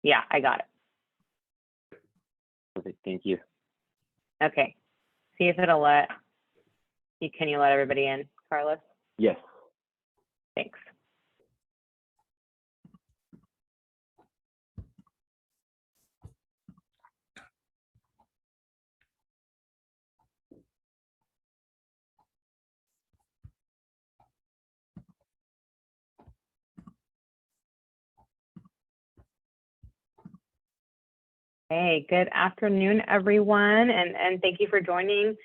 Yeah, I got it. Perfect. Thank you. Okay. See if it'll let you. Can you let everybody in, Carlos? Yes. Thanks. Hey, good afternoon, everyone, and thank you for joining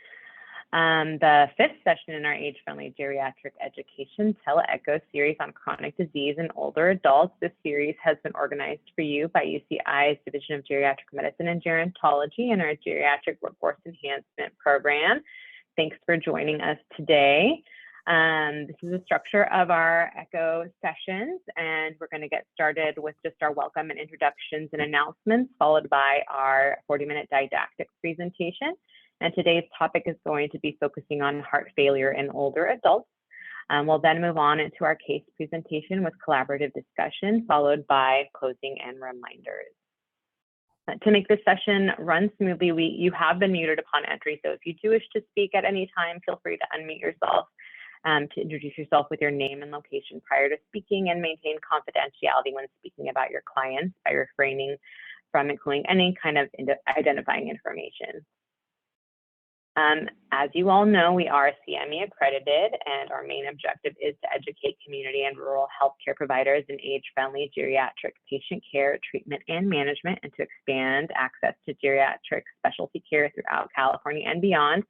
the fifth session in our age-friendly geriatric education Tele-ECHO series on chronic disease in older adults. This series has been organized for you by UCI's Division of Geriatric Medicine and Gerontology and our Geriatric Workforce Enhancement Program. Thanks for joining us today. This is the structure of our ECHO sessions, and we're going to get started with just our welcome and introductions and announcements, followed by our 40-minute didactic presentation. And today's topic is going to be focusing on heart failure in older adults. We'll then move on into our case presentation with collaborative discussion, followed by closing and reminders. To make this session run smoothly, you have been muted upon entry, so if you do wish to speak at any time, feel free to unmute yourself to introduce yourself with your name and location prior to speaking, and maintain confidentiality when speaking about your clients by refraining from including any kind of identifying information. As you all know, we are CME accredited, and our main objective is to educate community and rural healthcare providers in age-friendly geriatric patient care, treatment, and management, and to expand access to geriatric specialty care throughout California and beyond.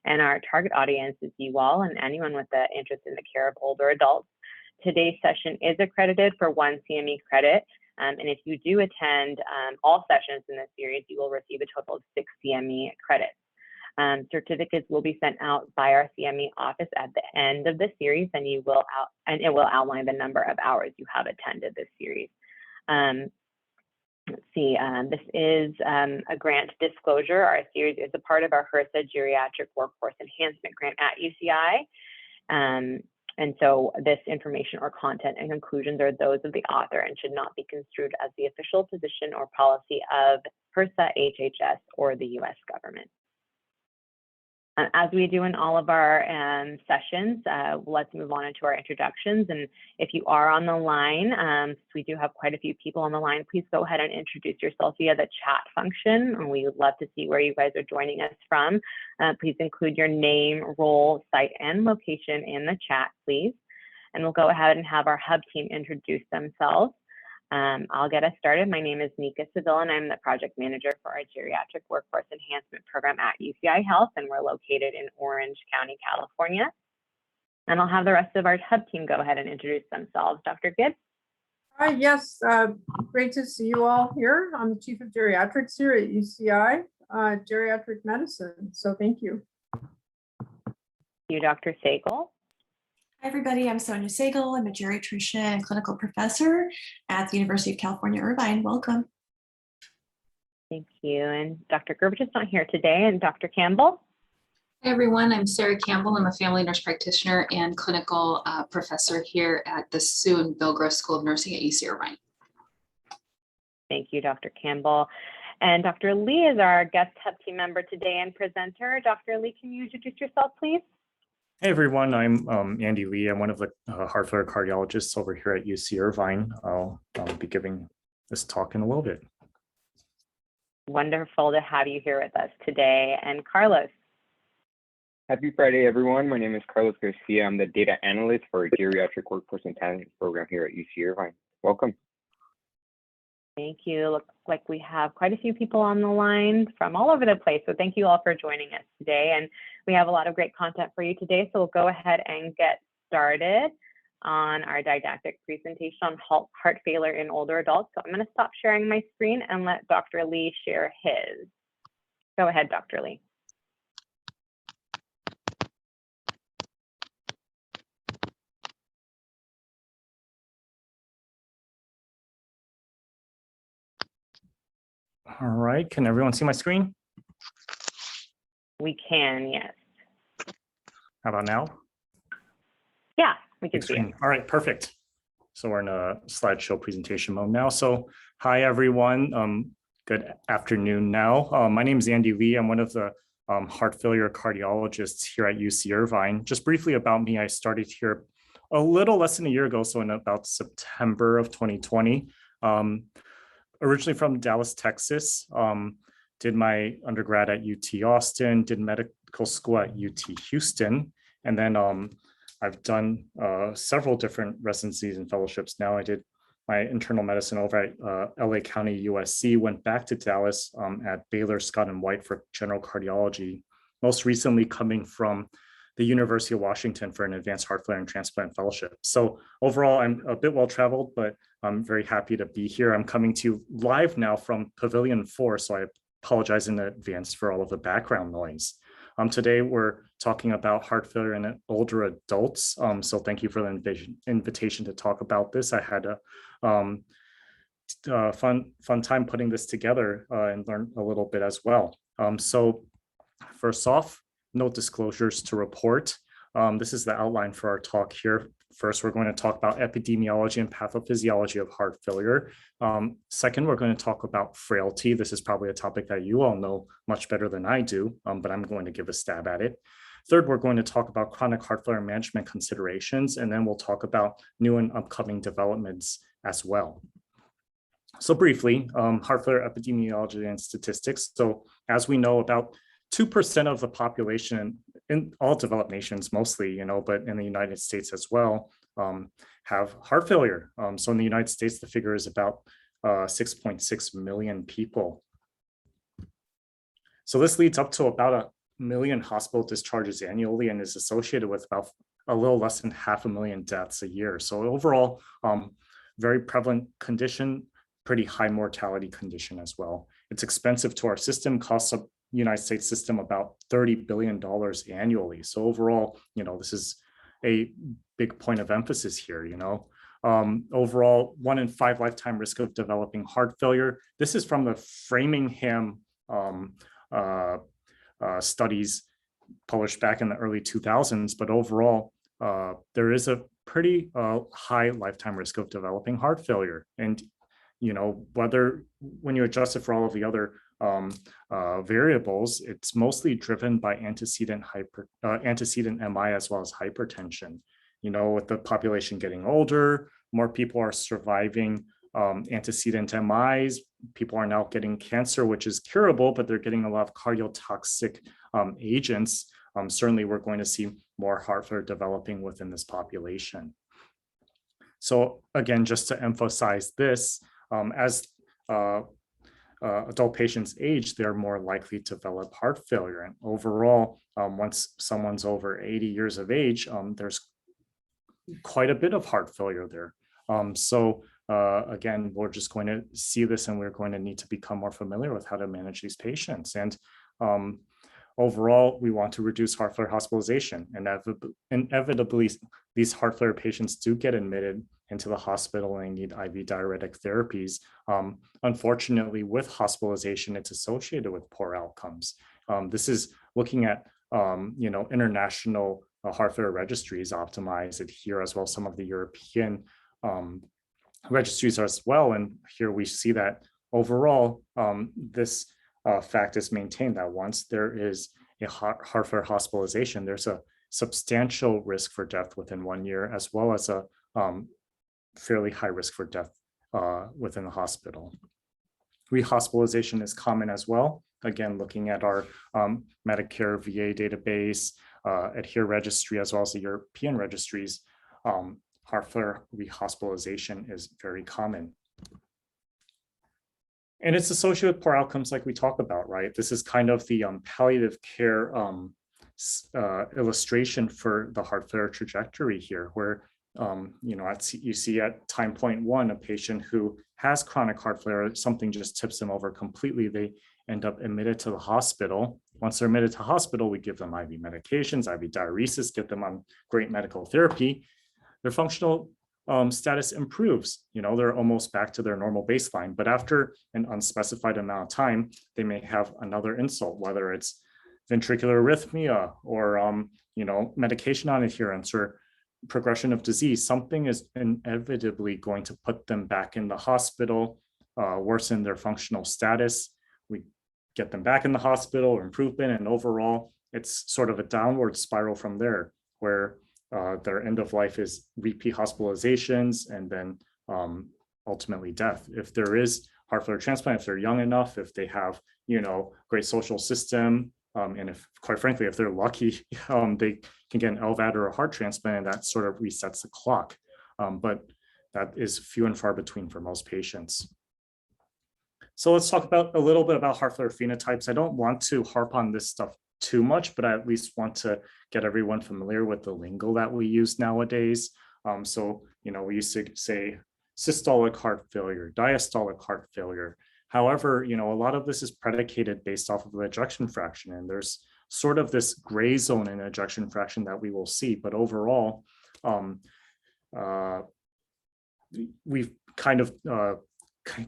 And our target audience is you all and anyone with an interest in the care of older adults. Today's session is accredited for 1 CME credit. And if you do attend all sessions in this series, you will receive a total of 6 CME credits. Certificates will be sent out by our CME office at the end of the series, and it will outline the number of hours you have attended this series. Let's see, this is a grant disclosure. Our series is a part of our HRSA Geriatric Workforce Enhancement Grant at UCI. And so this information or content and conclusions are those of the author and should not be construed as the official position or policy of HRSA, HHS, or the US government. As we do in all of our sessions, let's move on into our introductions. And if you are on the line, we do have quite a few people on the line, please go ahead and introduce yourself via the chat function. And we would love to see where you guys are joining us from. Please include your name, role, site, and location in the chat, please. And we'll go ahead and have our hub team introduce themselves. I'll get us started. My name is Nika Seville, and I'm the project manager for our Geriatric Workforce Enhancement Program at UCI Health, and we're located in Orange County, California. And I'll have the rest of our hub team go ahead and introduce themselves. Dr. Gibbs? Yes, great to see you all here. I'm the Chief of Geriatrics here at UCI Geriatric Medicine, so thank you. Thank you, Dr. Sagal. Hi, everybody. I'm Sonia Sagal. I'm a geriatrician and clinical professor at the University of California, Irvine. Welcome. Thank you. And Dr. Gerbich is not here today. And Dr. Campbell? Hi, everyone. I'm Sarah Campbell. I'm a family nurse practitioner and clinical professor here at the Sue and Bill Gross School of Nursing at UC Irvine. Thank you, Dr. Campbell. And Dr. Lee is our guest hub team member today and presenter. Dr. Lee, can you introduce yourself, please? Hey everyone, I'm Andy Lee. I'm one of the heart failure cardiologists over here at UC Irvine. I'll be giving this talk in a little bit. Wonderful to have you here with us today. And Carlos. Happy Friday, everyone. My name is Carlos Garcia. I'm the data analyst for a geriatric workforce and talent program here at UC Irvine. Welcome. Thank you. Looks like we have quite a few people on the line from all over the place. So thank you all for joining us today. And we have a lot of great content for you today. So we'll go ahead and get started on our didactic presentation on heart failure in older adults. So I'm going to stop sharing my screen and let Dr. Lee share his. Go ahead, Dr. Lee. All right, can everyone see my screen? We can, yes. How about now? Yeah, we can see it. All right, perfect. So we're in a slideshow presentation mode now. So hi, everyone. Good afternoon now. My name is Andy Lee. I'm one of the heart failure cardiologists here at UC Irvine. Just briefly about me, I started here a little less than a year ago, so in about September of 2020. Originally from Dallas, Texas. Did my undergrad at UT Austin, did medical school at UT Houston, and then I've done several different residencies and fellowships. Now I did my internal medicine over at LA County USC, went back to Dallas at Baylor Scott and White for general cardiology, most recently coming from the University of Washington for an advanced heart failure and transplant fellowship. So overall, I'm a bit well-traveled, but I'm very happy to be here. I'm coming to you live now from Pavilion 4, so I apologize in advance for all of the background noise. Today, we're talking about heart failure in older adults. So thank you for the invitation to talk about this. I had a fun time putting this together and learn a little bit as well. So first off, no disclosures to report. This is the outline for our talk here. First, we're going to talk about epidemiology and pathophysiology of heart failure. Second, we're going to talk about frailty. This is probably a topic that you all know much better than I do, but I'm going to give a stab at it. Third, we're going to talk about chronic heart failure management considerations, and then we'll talk about new and upcoming developments as well. So briefly, heart failure epidemiology and statistics. So as we know, about 2% of the population in all developed nations mostly, but in the United States as well, have heart failure. So in the United States, the figure is about 6.6 million people. So this leads up to about 1 million hospital discharges annually and is associated with about a little less than 500,000 deaths a year. So overall, very prevalent condition, pretty high mortality condition as well. It's expensive to our system, costs a United States system about $30 billion annually. So overall, this is a big point of emphasis here, Overall, 1 in 5 lifetime risk of developing heart failure. This is from the Framingham studies published back in the early 2000s, but overall, there is a pretty high lifetime risk of developing heart failure. And, whether when you adjust it for all of the other variables, it's mostly driven by antecedent MI as well as hypertension. With the population getting older, more people are surviving antecedent MIs. People are now getting cancer, which is curable, but they're getting a lot of cardiotoxic agents. Certainly, we're going to see more heart failure developing within this population. So again, just to emphasize this, as adult patients age, they're more likely to develop heart failure. And overall, once someone's over 80 years of age, there's quite a bit of heart failure there. Again, we're just going to see this and we're going to need to become more familiar with how to manage these patients. And overall, we want to reduce heart failure hospitalization. And inevitably, these heart failure patients do get admitted into the hospital and need IV diuretic therapies. Unfortunately, with hospitalization, it's associated with poor outcomes. This is looking at international heart failure registries, Optimize it here as well as some of the European registries as well. And here we see that overall, this fact is maintained that once there is a heart failure hospitalization, there's a substantial risk for death within 1 year, as well as a fairly high risk for death within the hospital. Rehospitalization is common as well. Again, looking at our Medicare VA database, ADHERE registry, as well as the European registries, heart failure rehospitalization is very common. And it's associated with poor outcomes like we talk about, right? This is kind of the palliative care illustration for the heart failure trajectory here, where you see at time point 1, a patient who has chronic heart failure, something just tips them over completely. They end up admitted to the hospital. Once they're admitted to hospital, we give them IV medications, IV diuresis, get them on great medical therapy. Their functional status improves. They're almost back to their normal baseline. But after an unspecified amount of time, they may have another insult, whether it's ventricular arrhythmia or medication non-adherence or progression of disease, something is inevitably going to put them back in the hospital, worsen their functional status. We get them back in the hospital, improvement, and overall, it's sort of a downward spiral from there, where their end of life is repeat hospitalizations and then ultimately death. If there is heart failure transplant, if they're young enough, if they have, great social system, and if, quite frankly, if they're lucky, they can get an LVAD or a heart transplant, and that sort of resets the clock. But that is few and far between for most patients. So let's talk a little bit about heart failure phenotypes. I don't want to harp on this stuff too much, but I at least want to get everyone familiar with the lingo that we use nowadays. So, we used to say systolic heart failure, diastolic heart failure. However, a lot of this is predicated based off of the ejection fraction, and there's sort of this gray zone in ejection fraction that we will see. But overall, we've kind of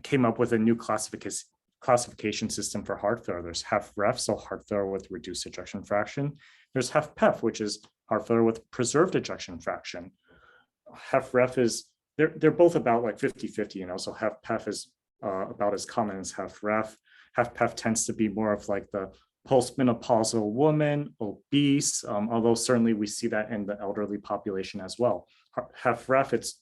came up with a new classification system for heart failure. There's HFrEF, so heart failure with reduced ejection fraction. There's HFpEF, which is heart failure with preserved ejection fraction. HFrEF is, they're both about like 50-50, so HFpEF is about as common as HFrEF. HFpEF tends to be more of like the postmenopausal woman, obese, although certainly we see that in the elderly population as well. HFrEF, it's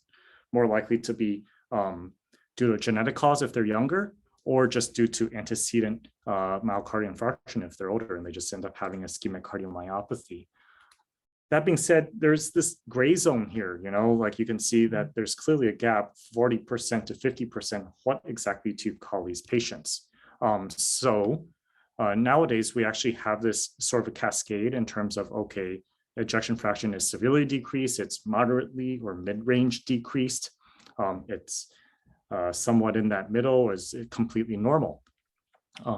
more likely to be due to a genetic cause if they're younger, or just due to antecedent myocardial infarction if they're older and they just end up having ischemic cardiomyopathy. That being said, there's this gray zone here, like you can see that there's clearly a gap, 40% to 50%. What exactly do you call these patients? Nowadays, we actually have this sort of a cascade in terms of, okay, ejection fraction is severely decreased, it's moderately or mid-range decreased, it's somewhat in that middle, is completely normal.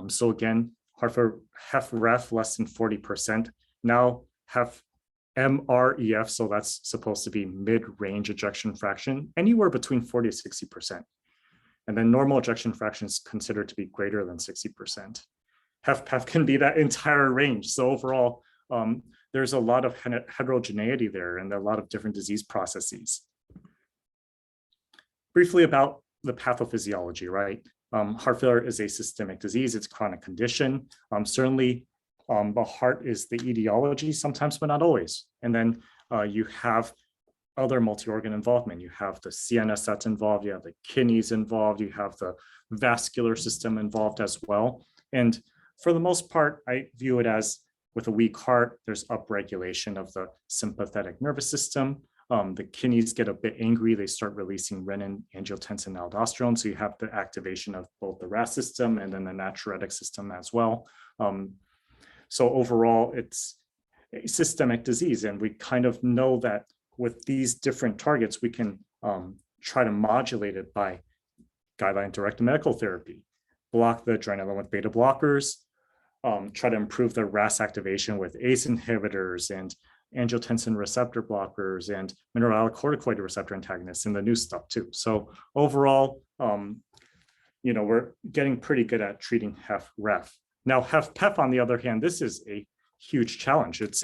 So again, heart failure HFrEF less than 40%. Now HFmrEF, so that's supposed to be mid-range ejection fraction, anywhere between 40 to 60%. And then normal ejection fraction is considered to be greater than 60%. HFpEF can be that entire range. So overall, there's a lot of heterogeneity there and a lot of different disease processes. Briefly about the pathophysiology, right? Heart failure is a systemic disease. It's a chronic condition. Certainly, the heart is the etiology sometimes, but not always. And then you have other multi-organ involvement. You have the CNS that's involved. You have the kidneys involved. You have the vascular system involved as well. And for the most part, I view it as with a weak heart, there's upregulation of the sympathetic nervous system. The kidneys get a bit angry. They start releasing renin, angiotensin, aldosterone. So you have the activation of both the RAS system and then the natriuretic system as well. So overall, it's a systemic disease. And we kind of know that with these different targets, we can try to modulate it by guideline-directed medical therapy, block the adrenaline with beta blockers, try to improve the RAS activation with ACE inhibitors and angiotensin receptor blockers and mineralocorticoid receptor antagonists and the new stuff too. So overall, we're getting pretty good at treating HFrEF. Now, HFpEF, on the other hand, this is a huge challenge. It's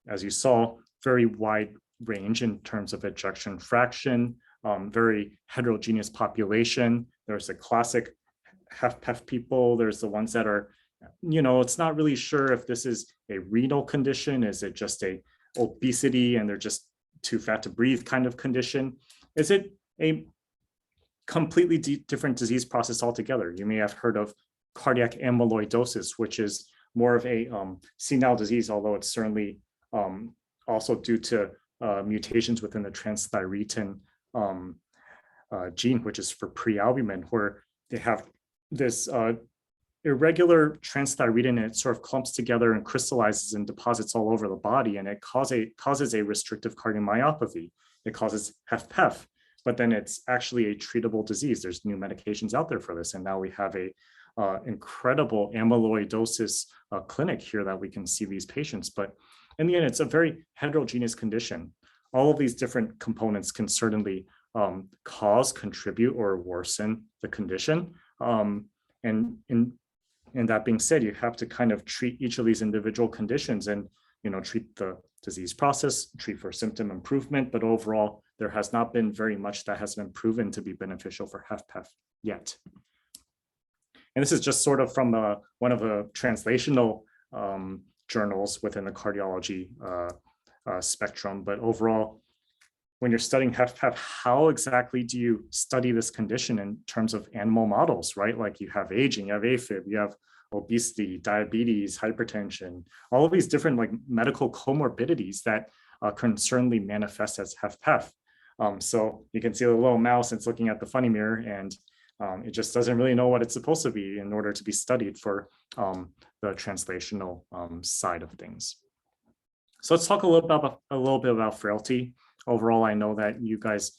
as you saw, very wide range in terms of ejection fraction, very heterogeneous population. There's the classic HFpEF people. There's the ones that are, it's not really sure if this is a renal condition. Is it just a obesity and they're just too fat to breathe kind of condition? Is it a completely different disease process altogether? You may have heard of cardiac amyloidosis, which is more of a senile disease, although it's certainly also due to mutations within the transthyretin gene, which is for prealbumin, where they have this irregular transthyretin, and it sort of clumps together and crystallizes and deposits all over the body, and it causes a restrictive cardiomyopathy. It causes HFpEF, but then it's actually a treatable disease. There's new medications out there for this, and now we have a incredible amyloidosis clinic here that we can see these patients. But in the end, it's a very heterogeneous condition. All of these different components can certainly contribute, or worsen the condition. And that being said, you have to kind of treat each of these individual conditions. And treat the disease process, treat for symptom improvement, but overall, there has not been very much that has been proven to be beneficial for HFpEF yet. And this is just sort of from one of the translational journals within the cardiology spectrum, but overall, when you're studying HFpEF, how exactly do you study this condition in terms of animal models, right? Like you have aging, you have AFib, you have obesity, diabetes, hypertension, all of these different like medical comorbidities that can certainly manifest as HFpEF. So you can see the little mouse, it's looking at the funny mirror, and it just doesn't really know what it's supposed to be in order to be studied for the translational side of things. So let's talk a little bit about frailty. Overall, I know that you guys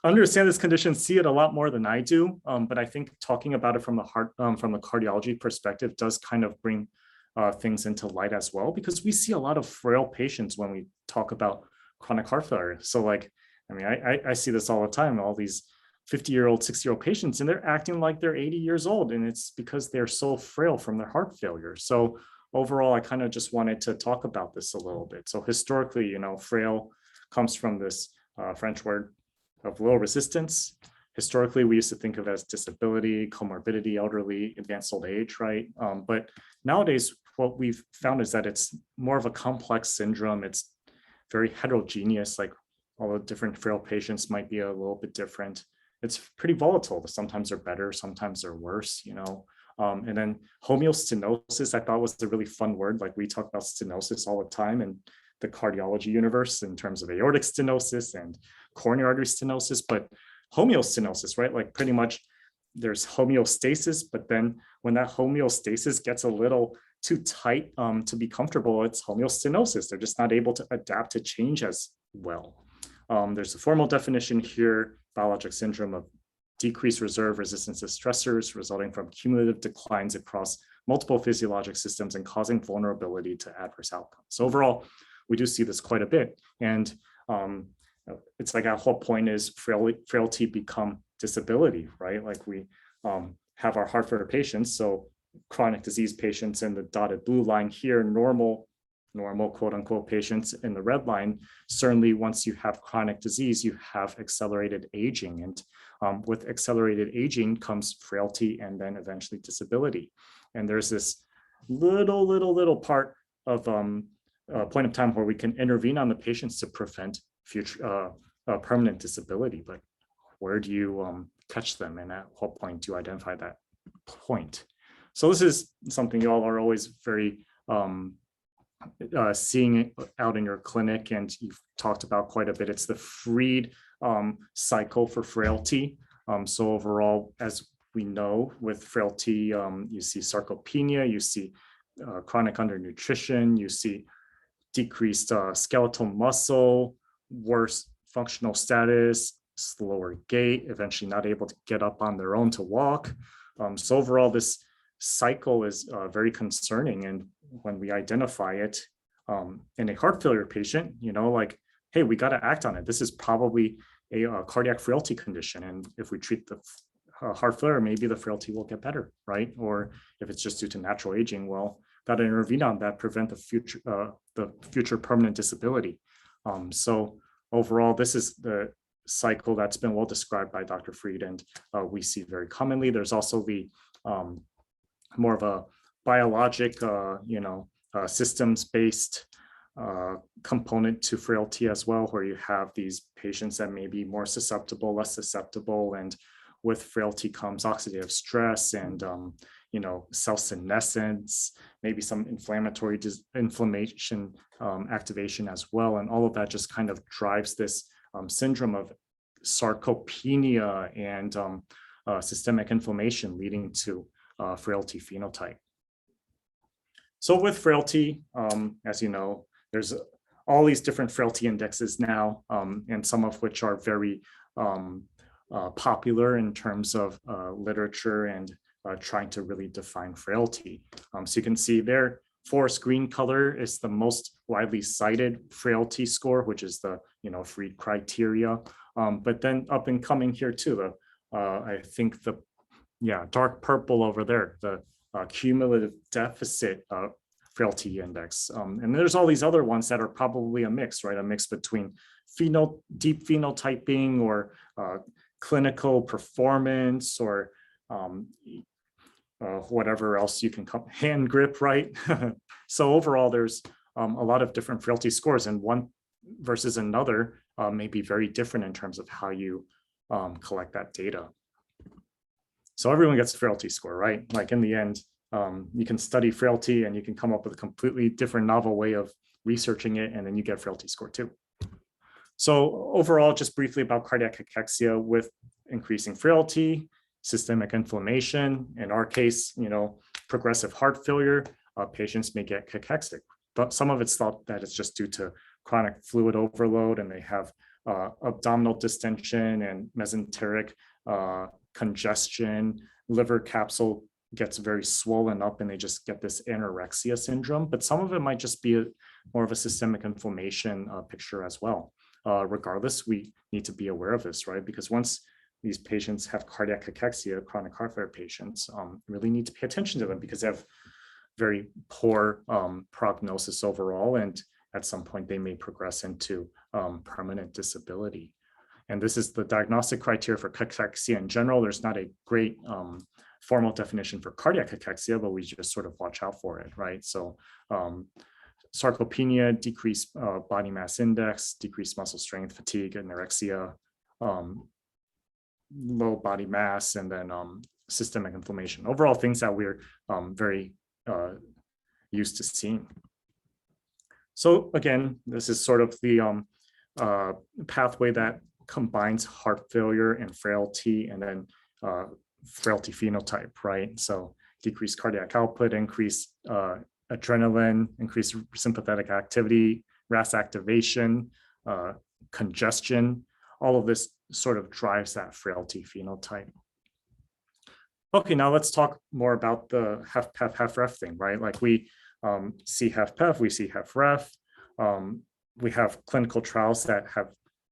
understand this condition, see it a lot more than I do, but I think talking about it from the cardiology perspective does kind of bring things into light as well, because we see a lot of frail patients when we talk about chronic heart failure. So like, I mean, I see this all the time, all these 50-year-old, 60-year-old patients, and they're acting like they're 80 years old, and it's because they're so frail from their heart failure. So overall, I kind of just wanted to talk about this a little bit. So historically, frail comes from this French word of low resistance. Historically, we used to think of it as disability, comorbidity, elderly, advanced old age, right? But nowadays, what we've found is that it's more of a complex syndrome. It's very heterogeneous, like all the different frail patients might be a little bit different. It's pretty volatile. Sometimes they're better, sometimes they're worse, and then homeostenosis, I thought was a really fun word. Like we talk about stenosis all the time in the cardiology universe in terms of aortic stenosis and coronary artery stenosis, but homeostenosis, right? Like pretty much there's homeostasis, but then when that homeostasis gets a little too tight to be comfortable, it's homeostenosis. They're just not able to adapt to change as well. There's a formal definition here, biologic syndrome of decreased reserve resistance to stressors resulting from cumulative declines across multiple physiologic systems and causing vulnerability to adverse outcomes. So overall, we do see this quite a bit. And it's like our whole point is frailty become disability, right? Like we have our heart failure patients, so chronic disease patients in the dotted blue line here, normal quote unquote patients in the red line. Certainly once you have chronic disease, you have accelerated aging, and with accelerated aging comes frailty and then eventually disability. And there's this little part of a point of time where we can intervene on the patients to prevent future permanent disability. But where do you catch them, and at what point do you identify that point? So this is something you all are always very seeing out in your clinic, and you've talked about quite a bit. It's the Fried cycle for frailty. So overall, as we know with frailty, you see sarcopenia, you see chronic undernutrition, you see decreased skeletal muscle, worse functional status, slower gait, eventually not able to get up on their own to walk. So overall, this cycle is very concerning. And when we identify it in a heart failure patient, like, hey, we got to act on it. This is probably a cardiac frailty condition. And if we treat the heart failure, maybe the frailty will get better, right? Or if it's just due to natural aging, well, got to intervene on that, prevent the future permanent disability. So overall, this is the cycle that's been well described by Dr. Fried, and we see very commonly. There's also the more of a biologic, systems-based component to frailty as well, where you have these patients that may be more susceptible, less susceptible, and with frailty comes oxidative stress and cell senescence, maybe some inflammation activation as well, and all of that just kind of drives this syndrome of sarcopenia and systemic inflammation leading to frailty phenotype. So with frailty, as you know, there's all these different frailty indexes now, and some of which are very popular in terms of literature and trying to really define frailty. So you can see there, forest green color is the most widely cited frailty score, which is the Fried criteria. But then up and coming here too, I think dark purple over there, the cumulative deficit frailty index. And there's all these other ones that are probably a mix, right? A mix between deep phenotyping or clinical performance or whatever else you can call hand grip, right? So overall, there's a lot of different frailty scores, and one versus another may be very different in terms of how you collect that data. So everyone gets a frailty score, right? Like in the end, you can study frailty and you can come up with a completely different novel way of researching it, and then you get frailty score too. So overall, just briefly about cardiac cachexia with increasing frailty, systemic inflammation, in our case, progressive heart failure, patients may get cachexic, but some of it's thought that it's just due to chronic fluid overload, and they have abdominal distension and mesenteric congestion, liver capsule gets very swollen up, and they just get this anorexia syndrome. But some of it might just be more of a systemic inflammation picture as well. Regardless, we need to be aware of this, right? Because once these patients have cardiac cachexia, chronic heart failure patients, really need to pay attention to them because they have very poor prognosis overall, and at some point they may progress into permanent disability. And this is the diagnostic criteria for cachexia in general. There's not a great formal definition for cardiac cachexia, but we just sort of watch out for it, right? So sarcopenia, decreased body mass index, decreased muscle strength, fatigue, anorexia, low body mass, and then systemic inflammation. Overall, things that we're very used to seeing. So again, this is sort of the pathway that combines heart failure and frailty, and then frailty phenotype, right? So decreased cardiac output, increased adrenaline, increased sympathetic activity, RAS activation, congestion. All of this sort of drives that frailty phenotype. Okay, now let's talk more about the HFpEF, HFrEF thing, right? Like we see HFpEF, we see HFrEF. We have clinical trials that have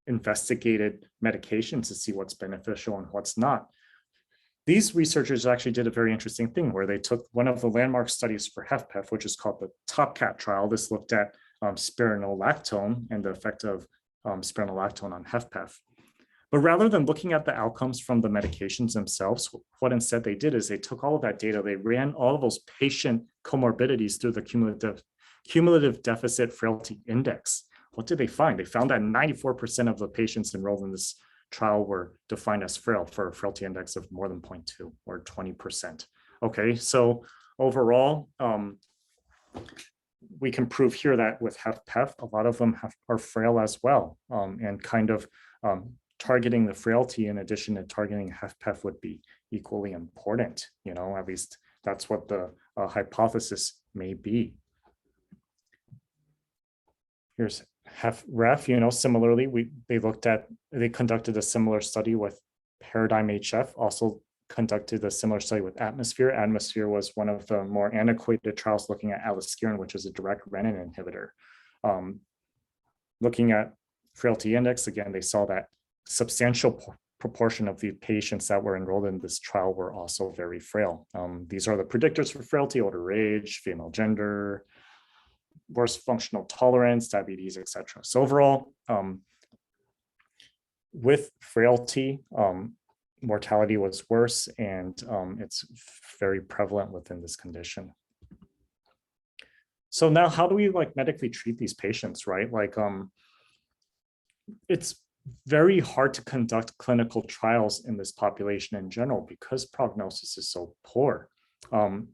investigated medications to see what's beneficial and what's not. These researchers actually did a very interesting thing where they took one of the landmark studies for HFpEF, which is called the TOPCAT trial. This looked at spironolactone and the effect of spironolactone on HFpEF. But rather than looking at the outcomes from the medications themselves, what instead they did is they took all of that data, they ran all of those patient comorbidities through the cumulative deficit frailty index. What did they find? They found that 94% of the patients enrolled in this trial were defined as frail for a frailty index of more than 0.2 or 20%. Okay, so overall, we can prove here that with HFpEF, a lot of them are frail as well, and kind of targeting the frailty in addition to targeting HFpEF would be equally important. At least that's what the hypothesis may be. Here's HFrEF. Similarly, they conducted a similar study with Paradigm HF, also conducted a similar study with Atmosphere. Atmosphere was one of the more antiquated trials looking at aliskiren, which is a direct renin inhibitor. Looking at frailty index, again, they saw that substantial proportion of the patients that were enrolled in this trial were also very frail. These are the predictors for frailty: older age, female gender, worse functional tolerance, diabetes, etc. So overall, with frailty, mortality was worse, and it's very prevalent within this condition. So now, how do we medically treat these patients, right? It's very hard to conduct clinical trials in this population in general because prognosis is so poor.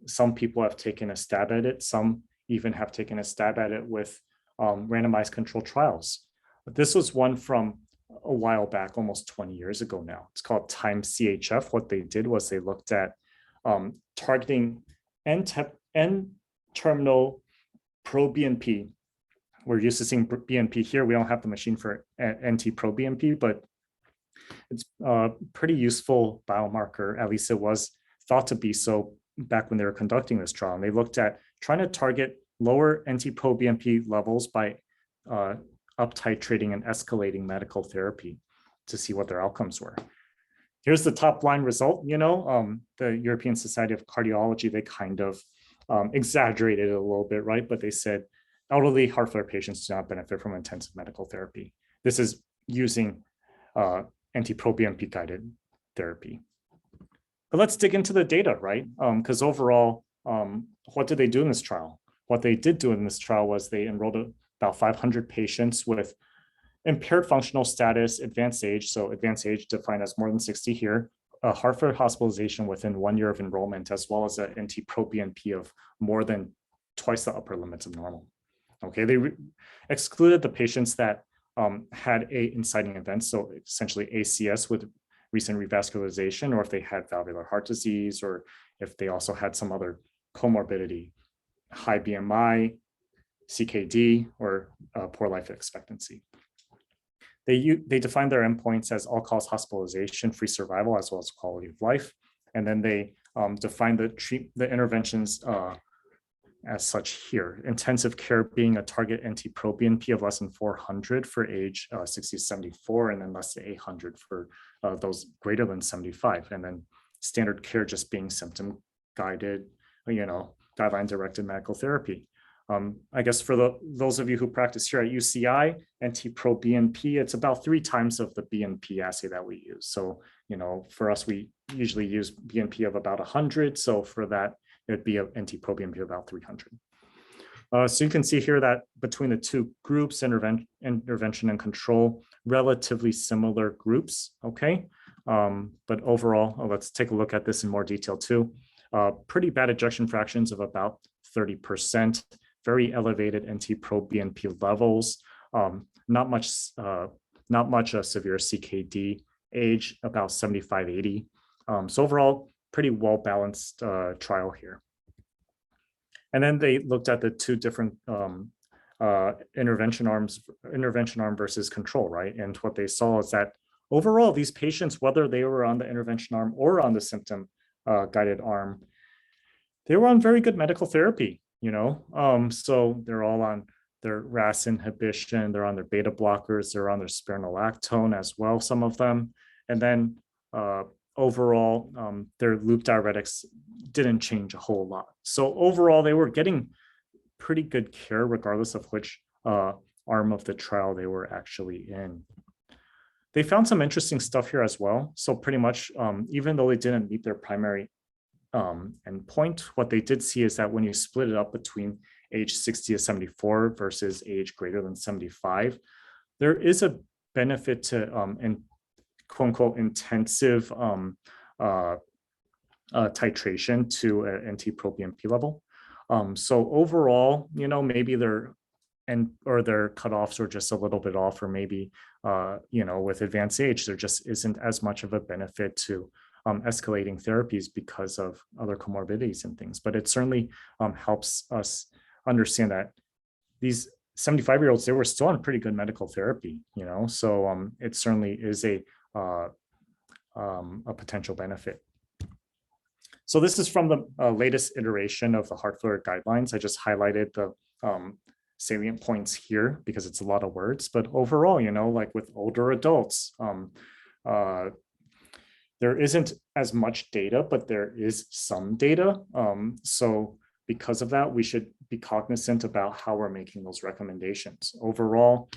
Some people have taken a stab at it. Some even have taken a stab at it with randomized controlled trials. But this was one from a while back, almost 20 years ago now. It's called Time CHF. What they did was they looked at targeting N-terminal pro-BNP. We're used to seeing BNP here. We don't have the machine for NT-proBNP, but it's a pretty useful biomarker. At least it was thought to be so back when they were conducting this trial. And they looked at trying to target lower NT-proBNP levels by up titrating and escalating medical therapy to see what their outcomes were. Here's the top line result. The European Society of Cardiology, they kind of exaggerated it a little bit, right? But they said elderly heart failure patients do not benefit from intensive medical therapy. This is using NT-proBNP guided therapy. But let's dig into the data, right? Because overall, what did they do in this trial? What they did do in this trial was they enrolled about 500 patients with impaired functional status, advanced age. So advanced age defined as more than 60 here, a heart failure hospitalization within 1 year of enrollment, as well as an NT-proBNP of more than twice the upper limits of normal. Okay, they excluded the patients that had a inciting event, so essentially ACS with recent revascularization, or if they had valvular heart disease, or if they also had some other comorbidity, high BMI, CKD, or poor life expectancy. They defined their endpoints as all-cause hospitalization, free survival, as well as quality of life. And then they defined the interventions as such here. Intensive care being a target NT-proBNP of less than 400 for age 60 to 74, and then less than 800 for those greater than 75. And then standard care just being symptom-guided, guideline-directed medical therapy. I guess for those of you who practice here at UCI, NT-proBNP, it's about 3 times of the BNP assay that we use. So, for us, we usually use BNP of about 100. So for that, it'd be an NT-proBNP of about 300. So you can see here that between the two groups, intervention and control, relatively similar groups, okay? But overall, let's take a look at this in more detail too. Pretty bad ejection fractions of about 30%, very elevated NT-proBNP levels, not much severe CKD, age about 75, 80. So overall, pretty well-balanced trial here. And then they looked at the 2 different intervention arm versus control, right? And what they saw is that overall, these patients, whether they were on the intervention arm or on the symptom guided arm, they were on very good medical therapy, so they're all on their RAS inhibition, they're on their beta blockers, they're on their spironolactone as well, some of them. And then overall, their loop diuretics didn't change a whole lot. So overall, they were getting pretty good care regardless of which arm of the trial they were actually in. They found some interesting stuff here as well. So pretty much, even though they didn't meet their primary endpoint, what they did see is that when you split it up between age 60 to 74 versus age greater than 75, there is a benefit to quote unquote intensive titration to an NT-proBNP level. So overall, maybe their cutoffs are just a little bit off, or maybe with advanced age, there just isn't as much of a benefit to escalating therapies because of other comorbidities and things. But it certainly helps us understand that these 75-year-olds, they were still on pretty good medical therapy, so it certainly is a potential benefit. So this is from the latest iteration of the heart failure guidelines. I just highlighted the salient points here because it's a lot of words, but overall, like with older adults, there isn't as much data, but there is some data. So because of that, we should be cognizant about how we're making those recommendations. Overall,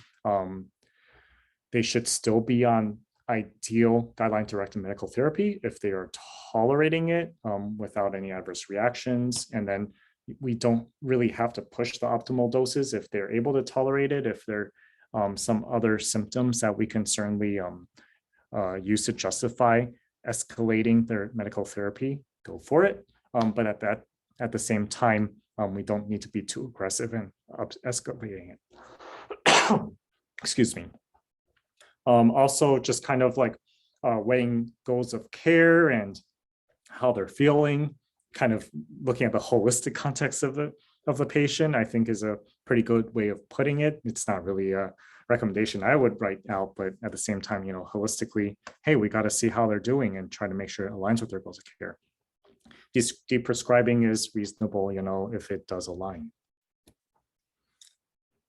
they should still be on ideal guideline-directed medical therapy if they are tolerating it without any adverse reactions. And then we don't really have to push the optimal doses if they're able to tolerate it. If there are some other symptoms that we can certainly use to justify escalating their medical therapy, go for it. But at the same time, we don't need to be too aggressive in escalating it. Excuse me. Also, just kind of like weighing goals of care and how they're feeling, kind of looking at the holistic context of the patient, I think is a pretty good way of putting it. It's not really a recommendation I would write out, but at the same time, holistically, hey, we got to see how they're doing and try to make sure it aligns with their goals of care. Deprescribing is reasonable, if it does align.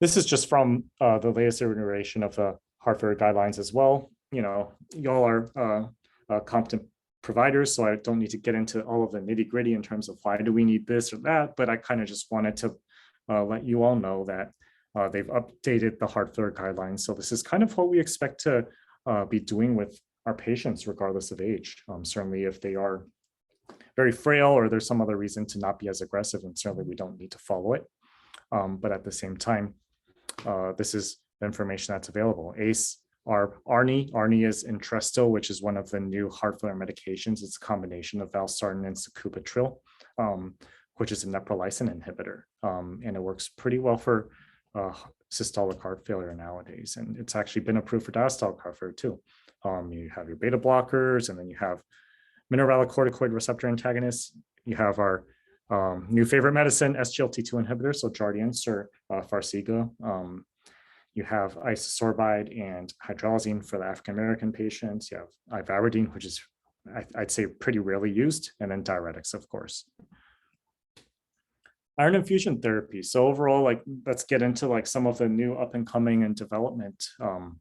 This is just from the latest iteration of the heart failure guidelines as well. Y'all are competent providers, so I don't need to get into all of the nitty gritty in terms of why do we need this or that, but I kind of just wanted to let you all know that they've updated the heart failure guidelines. So this is kind of what we expect to be doing with our patients regardless of age. Certainly if they are very frail or there's some other reason to not be as aggressive, and certainly we don't need to follow it. But at the same time, this is the information that's available. ACE, ARNI is Entresto, which is one of the new heart failure medications. It's a combination of valsartan and sacubitril, which is a neprilysin inhibitor. And it works pretty well for systolic heart failure nowadays. And it's actually been approved for diastolic heart failure too. You have your beta blockers, and then you have mineralocorticoid receptor antagonists. You have our new favorite medicine, SGLT2 inhibitors, so Jardiance or Farxiga. You have isosorbide and hydralazine for the African-American patients. You have ivabradine, which is, I'd say, pretty rarely used, and then diuretics, of course. Iron infusion therapy. So overall, like, let's get into like some of the new up and coming and developmental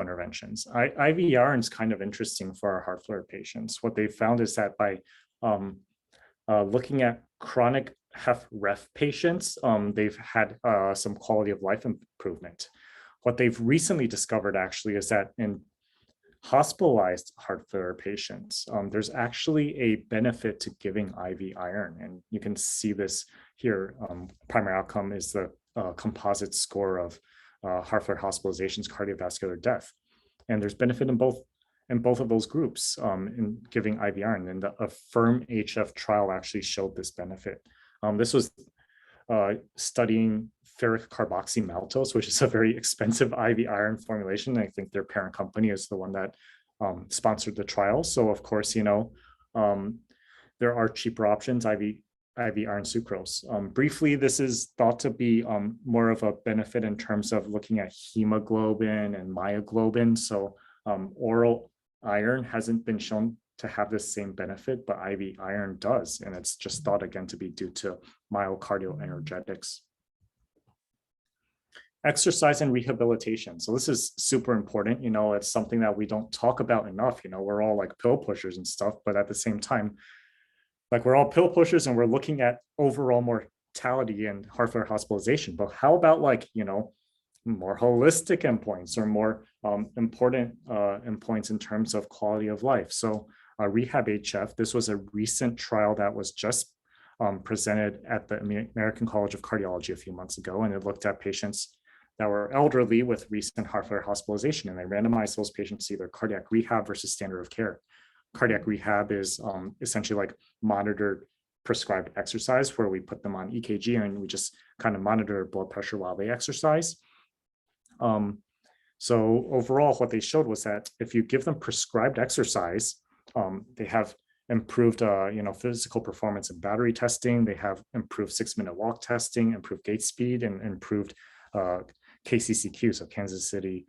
interventions. IV iron is kind of interesting for our heart failure patients. What they found is that by looking at chronic HFrEF patients, they've had some quality of life improvement. What they've recently discovered actually is that in hospitalized heart failure patients, there's actually a benefit to giving IV iron. And you can see this here. Primary outcome is the composite score of heart failure hospitalizations, cardiovascular death. And there's benefit in both of those groups in giving IV iron. And the AFFIRM-HF trial actually showed this benefit. This was studying ferric carboxymaltose, which is a very expensive IV iron formulation. I think their parent company is the one that sponsored the trial. So of course, there are cheaper options, IV iron sucrose. Briefly, this is thought to be more of a benefit in terms of looking at hemoglobin and myoglobin. So oral iron hasn't been shown to have the same benefit, but IV iron does. And it's just thought again to be due to myocardial energetics. Exercise and rehabilitation. So this is super important. It's something that we don't talk about enough. We're all like pill pushers and stuff, but at the same time, like, we're all pill pushers and we're looking at overall mortality and heart failure hospitalization. But how about more holistic endpoints or more important endpoints in terms of quality of life? So REHAB-HF, this was a recent trial that was just presented at the American College of Cardiology a few months ago, and it looked at patients that were elderly with recent heart failure hospitalization, and they randomized those patients to either cardiac rehab versus standard of care. Cardiac rehab is essentially like monitored prescribed exercise, where we put them on EKG and we just kind of monitor their blood pressure while they exercise. So overall, what they showed was that if you give them prescribed exercise, they have improved physical performance in battery testing. They have improved 6-minute walk testing, improved gait speed, and improved KCCQ, so Kansas City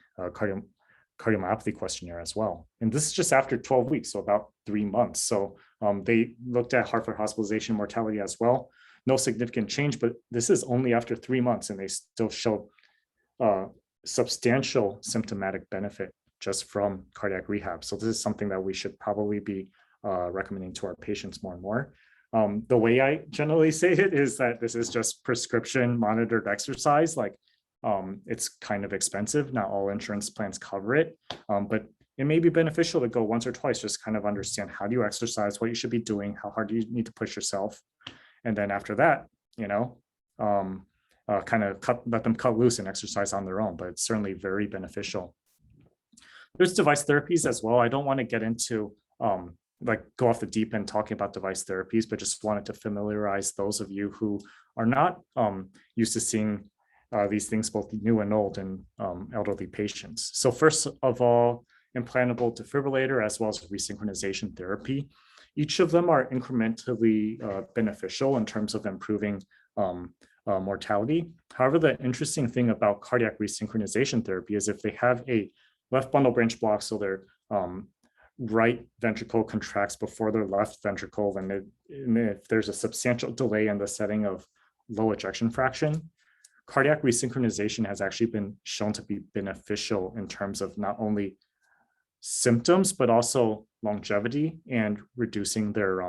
cardiomyopathy questionnaire as well. And this is just after 12 weeks, so about 3 months. So they looked at heart failure hospitalization mortality as well. No significant change, but this is only after 3 months, and they still showed substantial symptomatic benefit just from cardiac rehab. So this is something that we should probably be recommending to our patients more and more. The way I generally say it is that this is just prescription monitored exercise. Like, it's kind of expensive. Not all insurance plans cover it, but it may be beneficial to go once or twice, just kind of understand how do you exercise, what you should be doing, how hard do you need to push yourself. And then after that, kind of let them cut loose and exercise on their own, but it's certainly very beneficial. There's device therapies as well. I don't want to get into go off the deep end talking about device therapies, but just wanted to familiarize those of you who are not used to seeing these things, both new and old, in elderly patients. So first of all, implantable defibrillator as well as resynchronization therapy. Each of them are incrementally beneficial in terms of improving mortality. However, the interesting thing about cardiac resynchronization therapy is if they have a left bundle branch block, so their right ventricle contracts before their left ventricle, and if there's a substantial delay in the setting of low ejection fraction, cardiac resynchronization has actually been shown to be beneficial in terms of not only symptoms, but also longevity and reducing their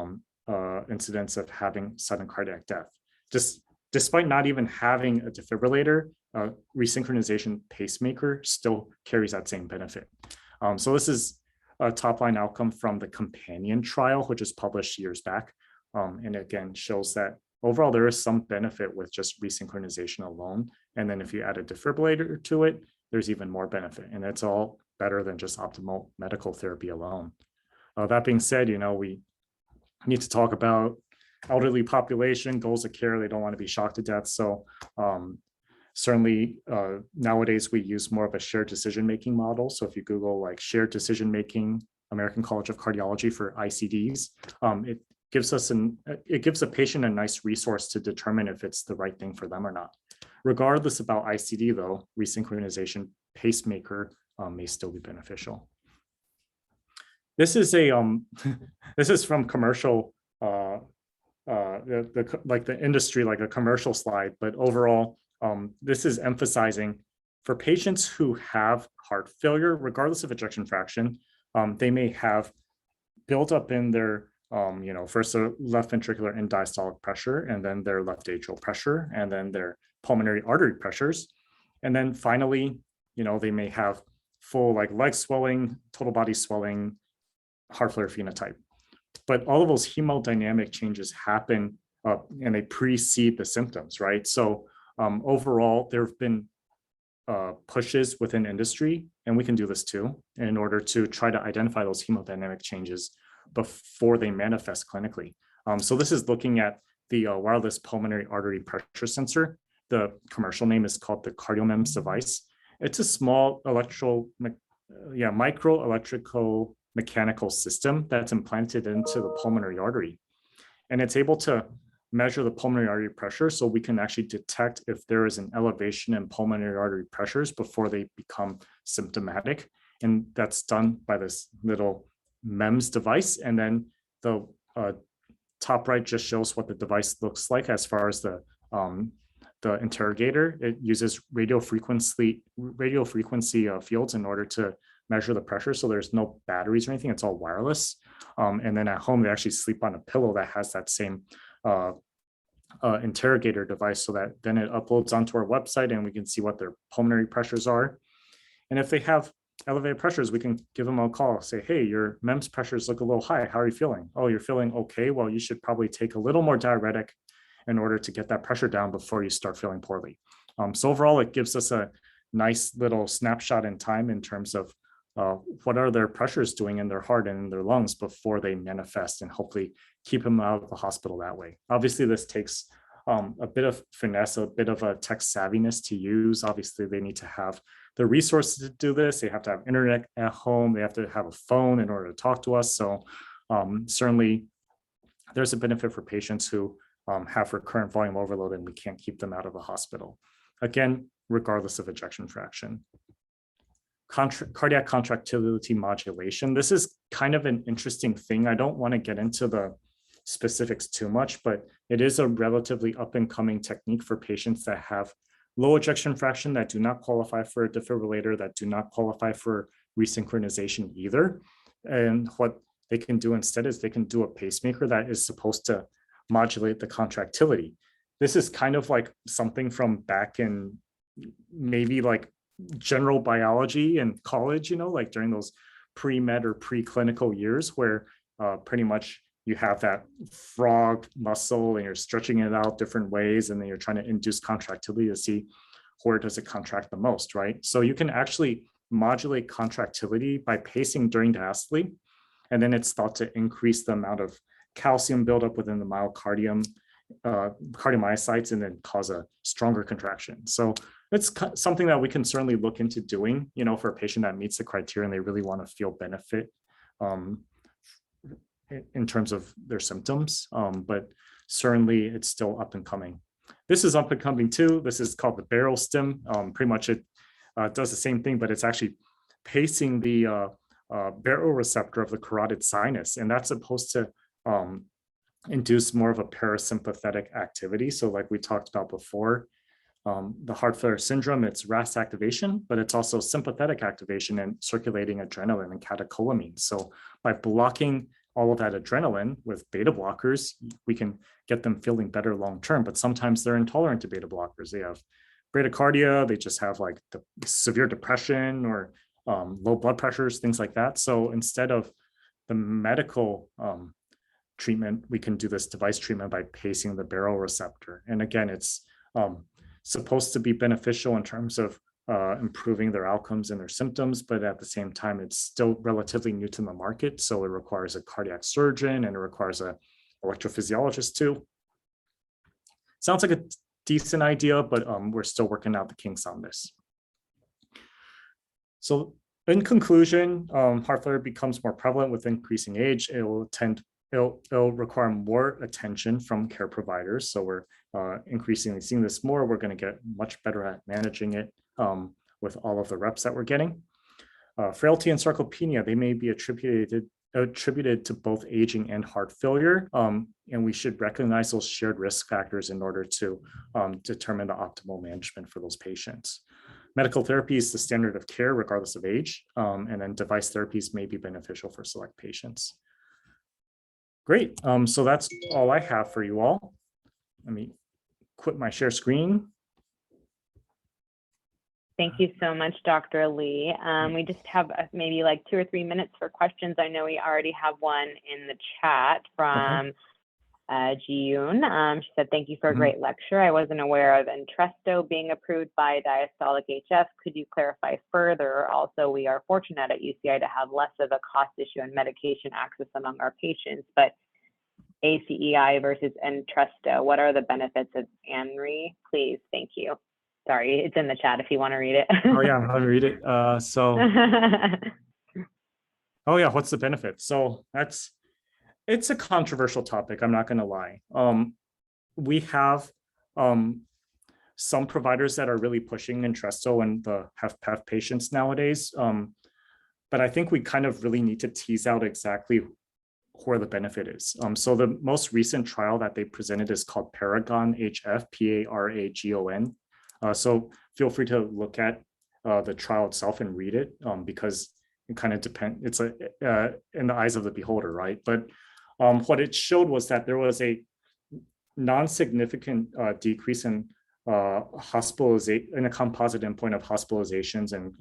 incidence of having sudden cardiac death. Just despite not even having a defibrillator, resynchronization pacemaker still carries that same benefit. So this is a top-line outcome from the companion trial, which was published years back. And again, shows that overall there is some benefit with just resynchronization alone. And then if you add a defibrillator to it, there's even more benefit. And it's all better than just optimal medical therapy alone. That being said, we need to talk about elderly population, goals of care. They don't want to be shocked to death. So certainly nowadays we use more of a shared decision-making model. So if you Google like shared decision-making, American College of Cardiology for ICDs, it gives a patient a nice resource to determine if it's the right thing for them or not. Regardless about ICD though, resynchronization pacemaker may still be beneficial. This is a this is from commercial like the industry, like a commercial slide, but overall this is emphasizing for patients who have heart failure, regardless of ejection fraction, they may have built up in their first their left ventricular end diastolic pressure, and then their left atrial pressure, and then their pulmonary artery pressures, and then finally they may have full like leg swelling, total body swelling, heart failure phenotype. But all of those hemodynamic changes happen and they precede the symptoms, right? So overall, there have been pushes within industry, and we can do this too, in order to try to identify those hemodynamic changes before they manifest clinically. So this is looking at the wireless pulmonary artery pressure sensor. The commercial name is called the CardioMEMS device. It's a small micro electrical mechanical system that's implanted into the pulmonary artery. And it's able to measure the pulmonary artery pressure, so we can actually detect if there is an elevation in pulmonary artery pressures before they become symptomatic. And that's done by this little MEMS device. And then the top right just shows what the device looks like as far as the interrogator. It uses radio frequency fields in order to measure the pressure. So there's no batteries or anything. It's all wireless. And then at home, they actually sleep on a pillow that has that same interrogator device, so that then it uploads onto our website and we can see what their pulmonary pressures are. And if they have elevated pressures, we can give them a call, say, hey, your MEMS pressures look a little high. How are you feeling? Oh, you're feeling okay. Well, you should probably take a little more diuretic in order to get that pressure down before you start feeling poorly. So overall, it gives us a nice little snapshot in time in terms of what are their pressures doing in their heart and in their lungs before they manifest, and hopefully keep them out of the hospital that way. Obviously, this takes a bit of finesse, a bit of a tech savviness to use. Obviously, they need to have the resources to do this. They have to have internet at home. They have to have a phone in order to talk to us. So certainly there's a benefit for patients who have recurrent volume overload and we can't keep them out of the hospital. Again, regardless of ejection fraction. Cardiac contractility modulation. This is kind of an interesting thing. I don't want to get into the specifics too much, but it is a relatively up and coming technique for patients that have low ejection fraction, that do not qualify for a defibrillator, that do not qualify for resynchronization either. And what they can do instead is they can do a pacemaker that is supposed to modulate the contractility. This is kind of like something from back in maybe like general biology in college, like during those pre-med or preclinical years, where pretty much you have that frog muscle and you're stretching it out different ways, and then you're trying to induce contractility to see where does it contract the most, right? So you can actually modulate contractility by pacing during diastole, and then it's thought to increase the amount of calcium buildup within the myocardium, cardiomyocytes, and then cause a stronger contraction. So it's something that we can certainly look into doing, for a patient that meets the criteria and they really want to feel benefit in terms of their symptoms. But certainly it's still up and coming. This is up and coming too. This is called the barrel stim. Pretty much it does the same thing, but it's actually pacing the baroreceptor of the carotid sinus, and that's supposed to induce more of a parasympathetic activity. So like we talked about before, the heart failure syndrome, it's RAS activation, but it's also sympathetic activation and circulating adrenaline and catecholamines. So by blocking all of that adrenaline with beta blockers, we can get them feeling better long-term, but sometimes they're intolerant to beta blockers. They have bradycardia, they just have like the severe depression or low blood pressures, things like that. So instead of the medical treatment, we can do this device treatment by pacing the baroreceptor. And again, it's supposed to be beneficial in terms of improving their outcomes and their symptoms, but at the same time, it's still relatively new to the market. So it requires a cardiac surgeon and it requires an electrophysiologist too. Sounds like a decent idea, but we're still working out the kinks on this. So in conclusion, heart failure becomes more prevalent with increasing age. It'll require more attention from care providers. So we're increasingly seeing this more. We're going to get much better at managing it with all of the reps that we're getting. Frailty and sarcopenia, they may be attributed to both aging and heart failure. And we should recognize those shared risk factors in order to determine the optimal management for those patients. Medical therapy is the standard of care regardless of age, and then device therapies may be beneficial for select patients. Great, so that's all I have for you all. Let me quit my share screen. Thank you so much, Dr. Lee. We just have maybe like 2 or 3 minutes for questions. I know we already have one in the chat from Ji-yoon. She said, thank you for a great lecture. I wasn't aware of Entresto being approved by diastolic HF. Could you clarify further? Also, we are fortunate at UCI to have less of a cost issue and medication access among our patients, but ACEI versus Entresto, what are the benefits of ANRI? Please, thank you. Sorry, it's in the chat if you want to read it. Oh yeah, I'm going to read it. Oh yeah, what's the benefit? So it's a controversial topic, I'm not going to lie. We have some providers that are really pushing Entresto and the HFpEF patients nowadays. But I think we kind of really need to tease out exactly where the benefit is. So the most recent trial that they presented is called Paragon HF, Paragon. So feel free to look at the trial itself and read it because it kind of depends. It's in the eyes of the beholder, right? But what it showed was that there was a non-significant decrease in hospitalization in a composite endpoint of hospitalizations and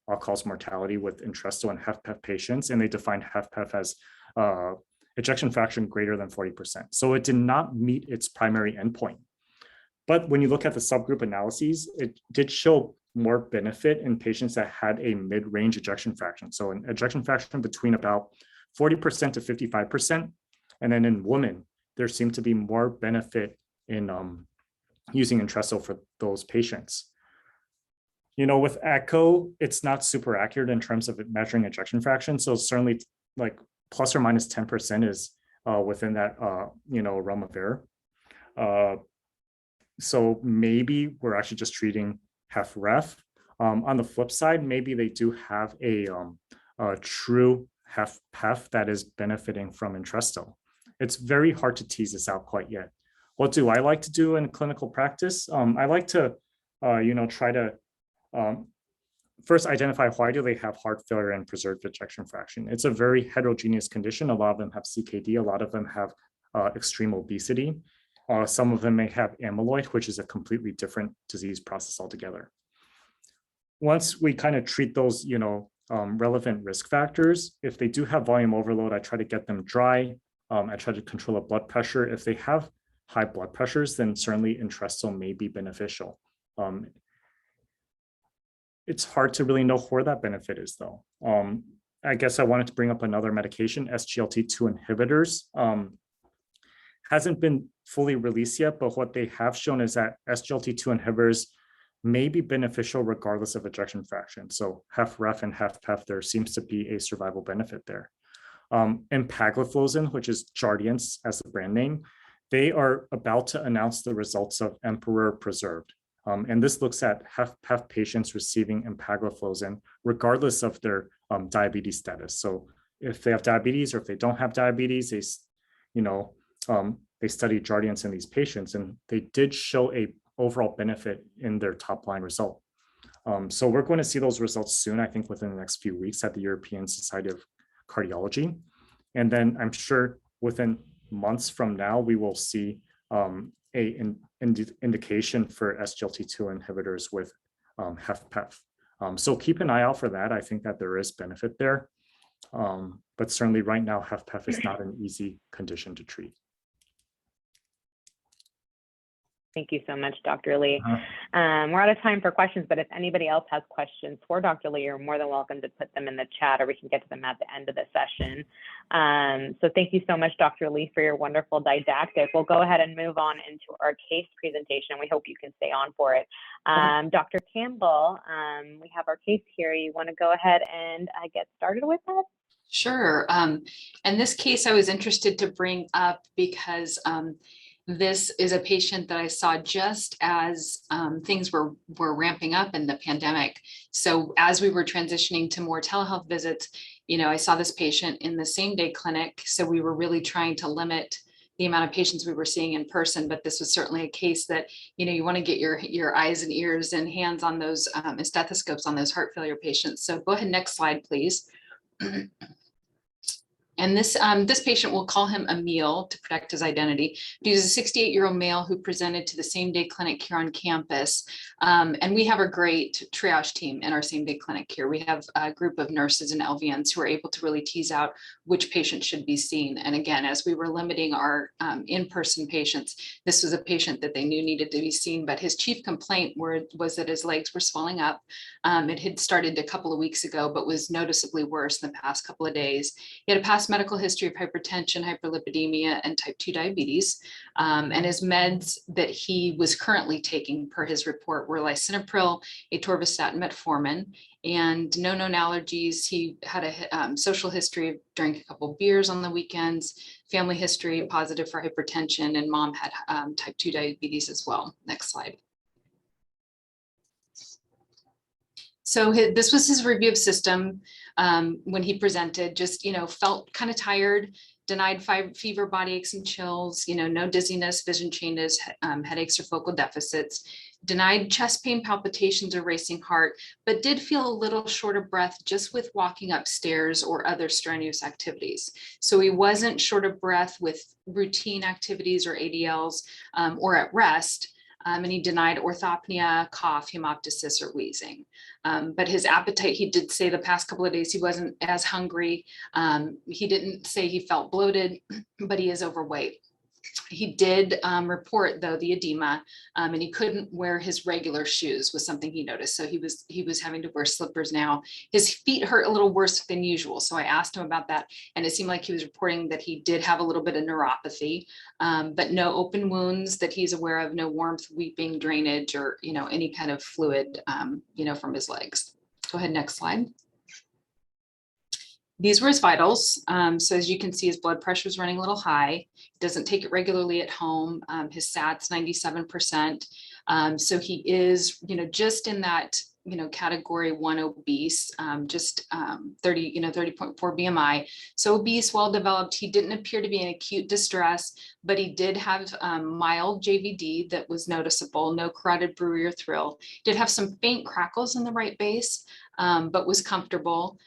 all-cause mortality with Entresto and HFpEF patients, and they defined HFpEF as ejection fraction greater than 40%. So it did not meet its primary endpoint. But when you look at the subgroup analyses, it did show more benefit in patients that had a mid-range ejection fraction. So an ejection fraction between about 40% to 55%. And then in women, there seemed to be more benefit in using Entresto for those patients. You know, with echo, it's not super accurate in terms of measuring ejection fraction. So certainly like plus or minus 10% is within that, realm of error. So maybe we're actually just treating HFrEF. On the flip side, maybe they do have a true HFpEF that is benefiting from Entresto. It's very hard to tease this out quite yet. What do I like to do in clinical practice? I like to, try to first identify why do they have heart failure and preserved ejection fraction. It's a very heterogeneous condition. A lot of them have CKD. A lot of them have extreme obesity. Some of them may have amyloid, which is a completely different disease process altogether. Once we kind of treat those, relevant risk factors, if they do have volume overload, I try to get them dry. I try to control the blood pressure. If they have high blood pressures, then certainly Entresto may be beneficial. It's hard to really know where that benefit is, though. I guess I wanted to bring up another medication, SGLT2 inhibitors. Hasn't been fully released yet, but what they have shown is that SGLT2 inhibitors may be beneficial regardless of ejection fraction. So HFrEF and HFpEF, there seems to be a survival benefit there. Empagliflozin, which is Jardiance as the brand name, they are about to announce the results of Emperor Preserved. And this looks at HFpEF patients receiving empagliflozin regardless of their diabetes status. So if they have diabetes or if they don't have diabetes, they studied Jardiance in these patients, and they did show a overall benefit in their top line result. So we're going to see those results soon, I think within the next few weeks at the European Society of Cardiology. And then I'm sure within months from now, we will see indication for SGLT2 inhibitors with HFpEF. So keep an eye out for that. I think that there is benefit there. But certainly right now, HFpEF is not an easy condition to treat. Thank you so much, Dr. Lee. We're out of time for questions, but if anybody else has questions for Dr. Lee, you're more than welcome to put them in the chat, or we can get to them at the end of the session. So thank you so much, Dr. Lee, for your wonderful didactic. We'll go ahead and move on into our case presentation. We hope you can stay on for it. Dr. Campbell, we have our case here. You want to go ahead and get started with that? Sure. And this case I was interested to bring up because this is a patient that I saw just as things were ramping up in the pandemic. So as we were transitioning to more telehealth visits, I saw this patient in the same day clinic. So we were really trying to limit the amount of patients we were seeing in person, but this was certainly a case that, you want to get your eyes and ears and hands on those and stethoscopes on those heart failure patients. So go ahead, next slide, please. And this patient, we'll call him Emil to protect his identity. He's a 68-year-old male who presented to the same day clinic here on campus. And we have a great triage team in our same day clinic here. We have a group of nurses and LVNs who are able to really tease out which patient should be seen. And again, as we were limiting our in-person patients, this was a patient that they knew needed to be seen, but his chief complaint was that his legs were swelling up. It had started a couple of weeks ago, but was noticeably worse in the past couple of days. He had a past medical history of hypertension, hyperlipidemia, and type 2 diabetes. And his meds that he was currently taking per his report were lisinopril, atorvastatin, metformin, and no known allergies. He had a social history of drinking a couple of beers on the weekends, family history positive for hypertension, and mom had type 2 diabetes as well. Next slide. So this was his review of system when he presented, just, felt kind of tired, denied fever, body aches and chills, no dizziness, vision changes, headaches or focal deficits, denied chest pain, palpitations or racing heart, but did feel a little short of breath just with walking upstairs or other strenuous activities. So he wasn't short of breath with routine activities or ADLs or at rest. And he denied orthopnea, cough, hemoptysis, or wheezing. But his appetite, he did say the past couple of days he wasn't as hungry. He didn't say he felt bloated, but he is overweight. He did report, though, the edema, and he couldn't wear his regular shoes was something he noticed. So he was having to wear slippers now. His feet hurt a little worse than usual. So I asked him about that, and it seemed like he was reporting that he did have a little bit of neuropathy, but no open wounds that he's aware of, no warmth, weeping, drainage, or any kind of fluid, from his legs. Go ahead, next slide. These were his vitals. So as you can see, his blood pressure is running a little high. He doesn't take it regularly at home. His SAT's 97%. So he is, just in that, category 1 obese, just 30.4 BMI. So obese, well-developed. He didn't appear to be in acute distress, but he did have mild JVD that was noticeable, no carotid bruit or thrill. Did have some faint crackles in the right base, but was comfortable.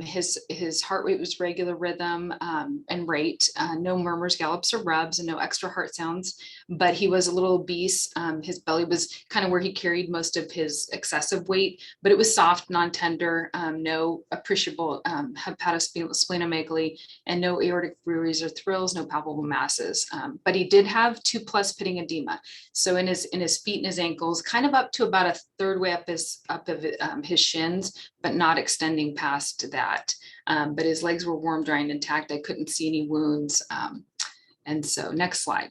His heart rate was regular rhythm and rate, no murmurs, gallops, or rubs, and no extra heart sounds, but he was a little obese. His belly was kind of where he carried most of his excessive weight, but it was soft, non-tender, no appreciable hepatosplenomegaly, and no aortic bruits or thrills, no palpable masses. But he did have 2+ pitting edema. So in his feet and his ankles, kind of up to about a third way up his shins, but not extending past that. But his legs were warm, dry, and intact. I couldn't see any wounds. And so next slide.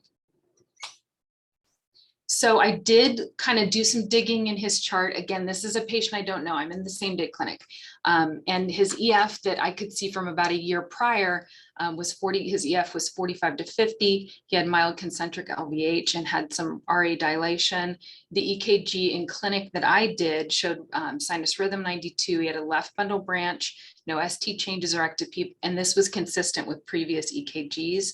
So I did kind of do some digging in his chart. Again, this is a patient I don't know. I'm in the same day clinic. And his EF that I could see from about a year prior was 40. His EF was 45 to 50. He had mild concentric LVH and had some RA dilation. The EKG in clinic that I did showed sinus rhythm 92. He had a left bundle branch, no ST changes or active PEEP, and this was consistent with previous EKGs.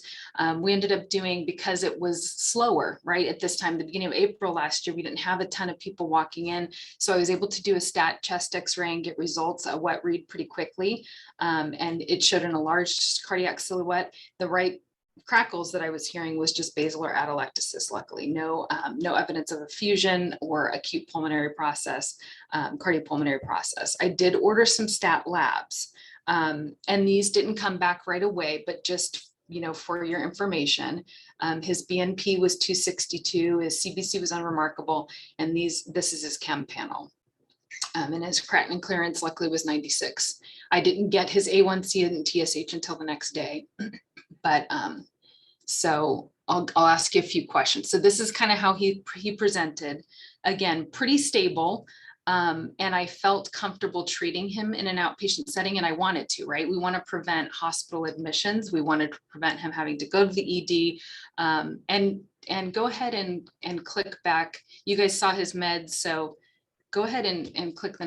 We ended up doing, because it was slower, right? At this time, the beginning of April last year, we didn't have a ton of people walking in. So I was able to do a stat chest x-ray and get results, a wet read pretty quickly. And it showed an enlarged cardiac silhouette. The right crackles that I was hearing was just basilar atelectasis, luckily. No evidence of effusion or acute pulmonary process, cardiopulmonary process. I did order some stat labs, and these didn't come back right away, but just, you know, for your information, his BNP was 262, his CBC was unremarkable, and this is his chem panel. And his creatinine clearance luckily was 96. I didn't get his A1C and TSH until the next day, but so I'll ask you a few questions. So this is kind of how he presented. Again, pretty stable. And I felt comfortable treating him in an outpatient setting, and I wanted to, right? We want to prevent hospital admissions. We wanted to prevent him having to go to the ED. And go ahead and click back. You guys saw his meds, so go ahead and click the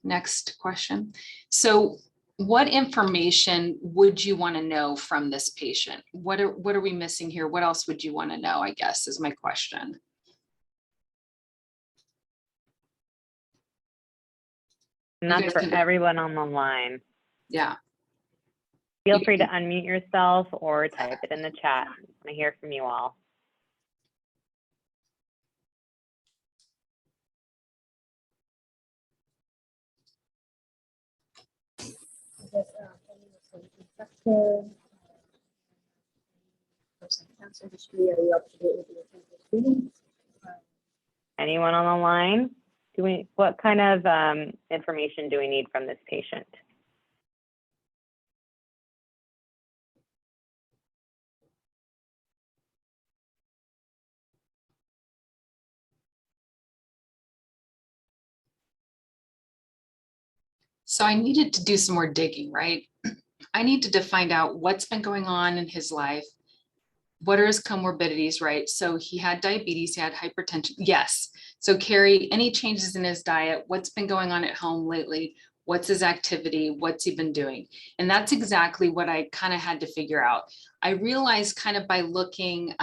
next question. So what information would you want to know from this patient? What are we missing here? What else would you want to know, I guess, is my question. And that's for everyone on the line. Yeah. Feel free to unmute yourself or type it in the chat. I want to hear from you all. Anyone on the line? What kind of information do we need from this patient? So I needed to do some more digging, right? I needed to find out what's been going on in his life. What are his comorbidities, right? So he had diabetes, he had hypertension. Yes. So Carrie, any changes in his diet? What's been going on at home lately? What's his activity? What's he been doing? And that's exactly what I kind of had to figure out. I realized kind of by looking,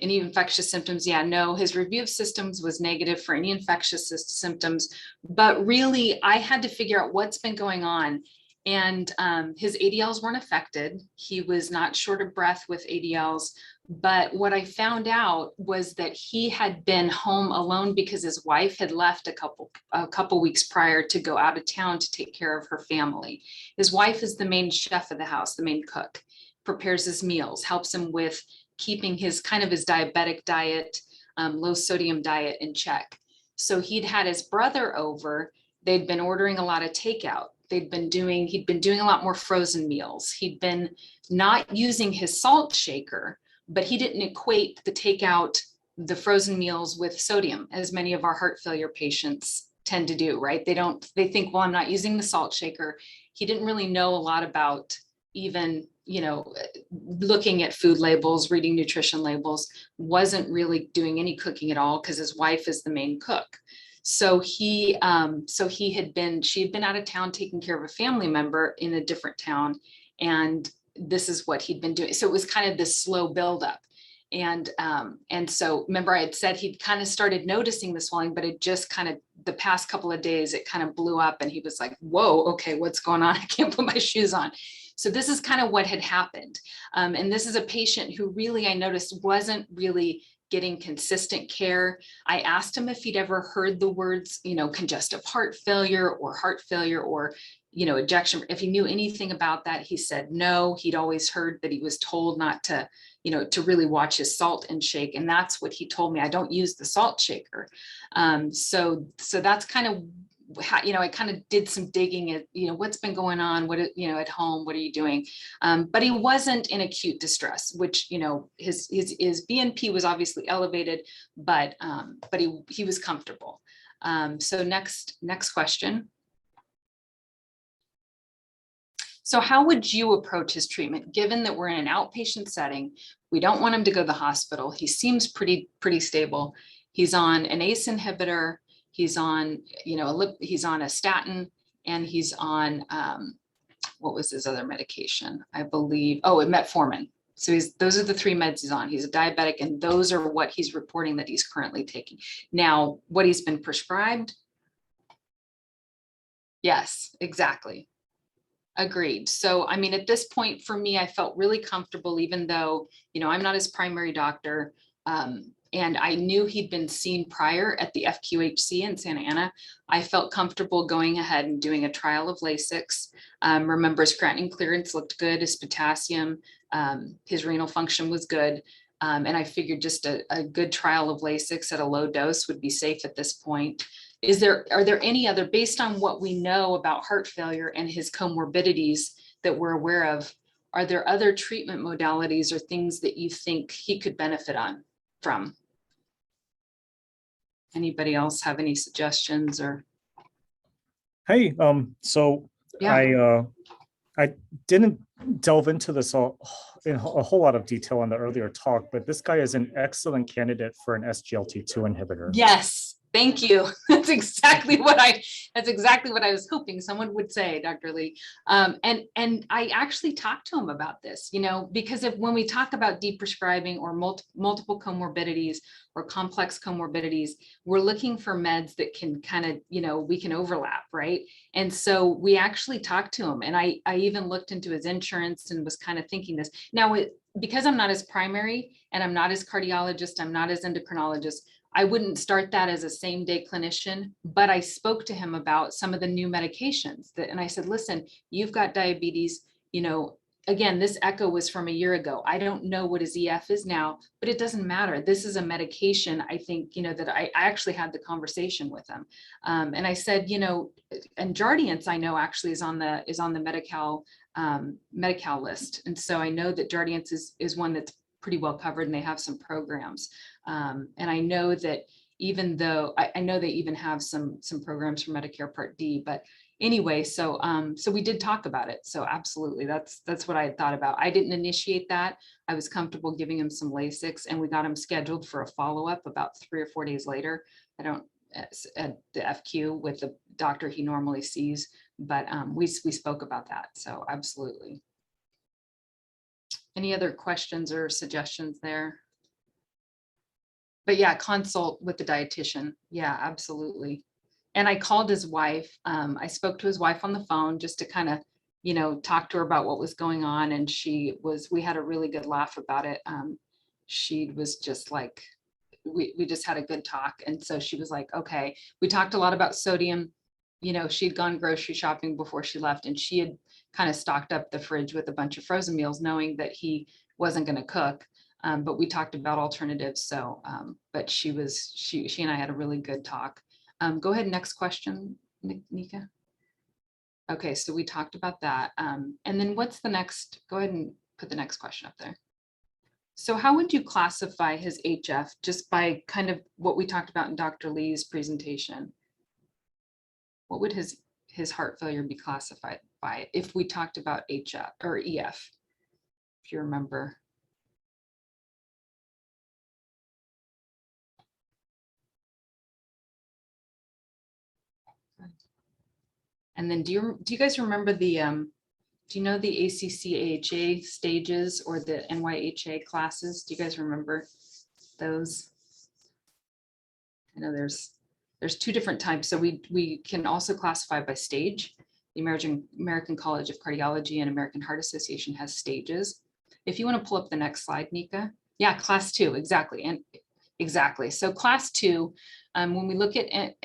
any infectious symptoms? Yeah, no, his review of systems was negative for any infectious symptoms, but really I had to figure out what's been going on. And his ADLs weren't affected. He was not short of breath with ADLs. But what I found out was that he had been home alone because his wife had left a couple weeks prior to go out of town to take care of her family. His wife is the main chef of the house, the main cook, prepares his meals, helps him with keeping his his diabetic diet, low sodium diet in check. So he'd had his brother over. They'd been ordering a lot of takeout. He'd been doing a lot more frozen meals. He'd been not using his salt shaker, but he didn't equate the frozen meals with sodium, as many of our heart failure patients tend to do, right? They think, well, I'm not using the salt shaker. He didn't really know a lot about even, looking at food labels, reading nutrition labels, wasn't really doing any cooking at all because his wife is the main cook. So she had been out of town taking care of a family member in a different town. And this is what he'd been doing. So it was kind of this slow buildup. And so remember I had said he'd kind of started noticing the swelling, but it just the past couple of days, it kind of blew up and he was like, whoa, okay, what's going on? I can't put my shoes on. So this is kind of what had happened. And this is a patient who really, I noticed, wasn't really getting consistent care. I asked him if he'd ever heard the words, congestive heart failure or ejection. If he knew anything about that, he said no. He'd always heard that he was told not to, to really watch his salt intake. And that's what he told me. I don't use the salt shaker. So that's kind of how, I kind of did some digging at, what's been going on, at home, what are you doing? But he wasn't in acute distress, which, his BNP was obviously elevated, but he was comfortable. So next question. So how would you approach his treatment, given that we're in an outpatient setting? We don't want him to go to the hospital. He seems pretty stable. He's on an ACE inhibitor. He's on, he's on a statin, and he's on, what was his other medication? I believe, oh, metformin. So those are the 3 meds he's on. He's a diabetic, and those are what he's reporting that he's currently taking. Now, what he's been prescribed? Yes, exactly. Agreed. So, I mean, at this point for me, I felt really comfortable, even though, I'm not his primary doctor. And I knew he'd been seen prior at the FQHC in Santa Ana. I felt comfortable going ahead and doing a trial of Lasix. Remember, his creatinine clearance looked good, his potassium, his renal function was good. And I figured just a good trial of Lasix at a low dose would be safe at this point. Are there any other, based on what we know about heart failure and his comorbidities that we're aware of, are there other treatment modalities or things that you think he could benefit from? Anybody else have any suggestions or? Hey, so Yeah. I didn't delve into this in a whole lot of detail on the earlier talk, but this guy is an excellent candidate for an SGLT2 inhibitor. Yes. Thank you. That's exactly what I was hoping someone would say, Dr. Lee. And I actually talked to him about this, because when we talk about deprescribing or multiple comorbidities or complex comorbidities, we're looking for meds that can kind of, we can overlap, right? And so we actually talked to him, and I even looked into his insurance and was kind of thinking this. Now, because I'm not his primary and I'm not his cardiologist, I'm not his endocrinologist, I wouldn't start that as a same day clinician, but I spoke to him about some of the new medications and I said, listen, you've got diabetes, again, this echo was from a year ago. I don't know what his EF is now, but it doesn't matter. This is a medication. I think, that I actually had the conversation with him. And I said, and Jardiance, I know actually is on the Medi-Cal list. And so I know that Jardiance is one that's pretty well covered, and they have some programs. And I know that even though I know they even have some programs for Medicare Part D, but anyway, so we did talk about it. So absolutely, that's what I had thought about. I didn't initiate that. I was comfortable giving him some Lasix, and we got him scheduled for a follow-up about 3 or 4 days later. At the FQ with the doctor he normally sees, but we spoke about that. So absolutely. Any other questions or suggestions there? But yeah, consult with the dietitian. Yeah, absolutely. And I called his wife. I spoke to his wife on the phone just to kind of, talk to her about what was going on. And we had a really good laugh about it. She was just like, we just had a good talk. And so she was like, okay, we talked a lot about sodium. She'd gone grocery shopping before she left, and she had kind of stocked up the fridge with a bunch of frozen meals, knowing that he wasn't going to cook. But we talked about alternatives. So, but she and I had a really good talk. Go ahead. Next question, Nika. Okay. So we talked about that. And then what's the next? Go ahead and put the next question up there. So how would you classify his HF, just by kind of what we talked about in Dr. Lee's presentation? What would his heart failure be classified by if we talked about HF or EF, if you remember? And then do you guys remember the do you know the ACC-AHA stages or the NYHA classes? Do you guys remember those? I know there's 2 different types. So we can also classify by stage. The American College of Cardiology and American Heart Association has stages. If you want to pull up the next slide, Nika. Yeah, class 2, exactly. And exactly. So class 2, when we look at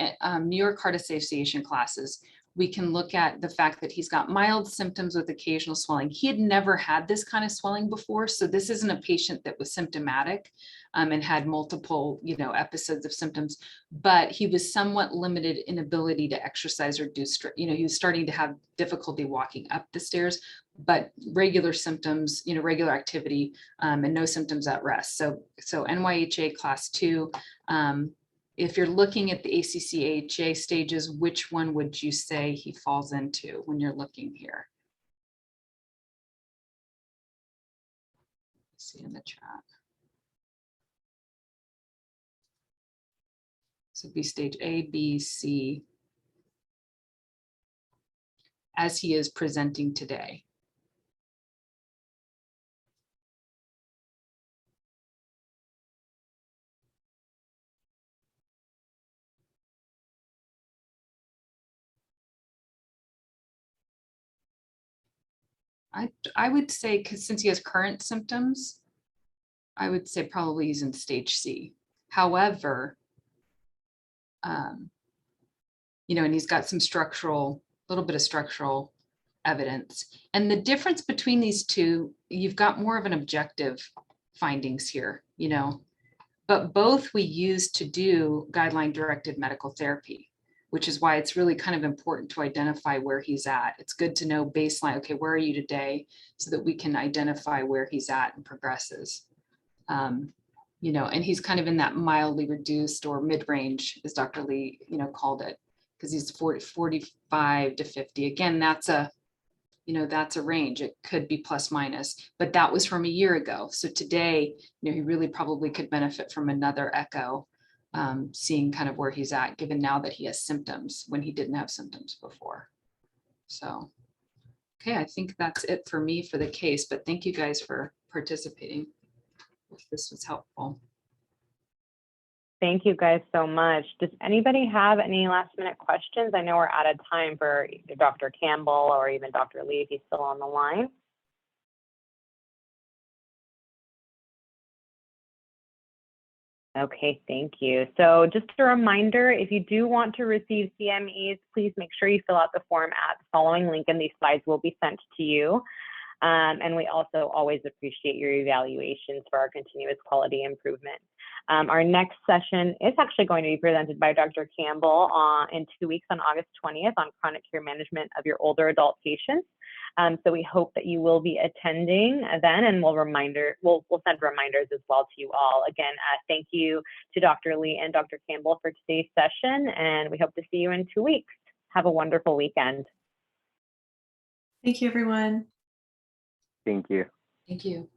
New York Heart Association classes, we can look at the fact that he's got mild symptoms with occasional swelling. He had never had this kind of swelling before. So this isn't a patient that was symptomatic and had multiple, episodes of symptoms, but he was somewhat limited in ability to exercise or do, he was starting to have difficulty walking up the stairs, but regular symptoms, regular activity and no symptoms at rest. So NYHA class 2, if you're looking at the ACC-AHA stages, which one would you say he falls into when you're looking here? See in the chat. So it'd be stage A, B, C. as he is presenting today. I would say, because since he has current symptoms, I would say probably he's in stage C. However, you know, and he's got some little bit of structural evidence. And the difference between these two, you've got more of an objective findings here, you know, but both we use to do guideline directed medical therapy, which is why it's really kind of important to identify where he's at. It's good to know baseline, okay, where are you today, so that we can identify where he's at and progresses. You know, and he's kind of in that mildly reduced or mid-range, as Dr. Lee, you know, called it, because he's 45 to 50. Again, that's a, you know, that's a range. It could be plus minus, but that was from a year ago. So today, you know, he really probably could benefit from another echo, seeing kind of where he's at, given now that he has symptoms when he didn't have symptoms before. So, okay, I think that's it for me for the case, but thank you guys for participating. If this was helpful. Thank you guys so much. Does anybody have any last minute questions? I know we're out of time for either Dr. Campbell or even Dr. Lee if he's still on the line. Okay, thank you. So just a reminder, if you do want to receive CMEs, please make sure you fill out the form at the following link, and these slides will be sent to you. And we also always appreciate your evaluations for our continuous quality improvement. Our next session is actually going to be presented by Dr. Campbell in 2 weeks on August 20th on chronic care management of your older adult patients. So we hope that you will be attending then, and we'll send reminders as well to you all. Again, thank you to Dr. Lee and Dr. Campbell for today's session, and we hope to see you in 2 weeks. Have a wonderful weekend. Thank you, everyone. Thank you. Thank you.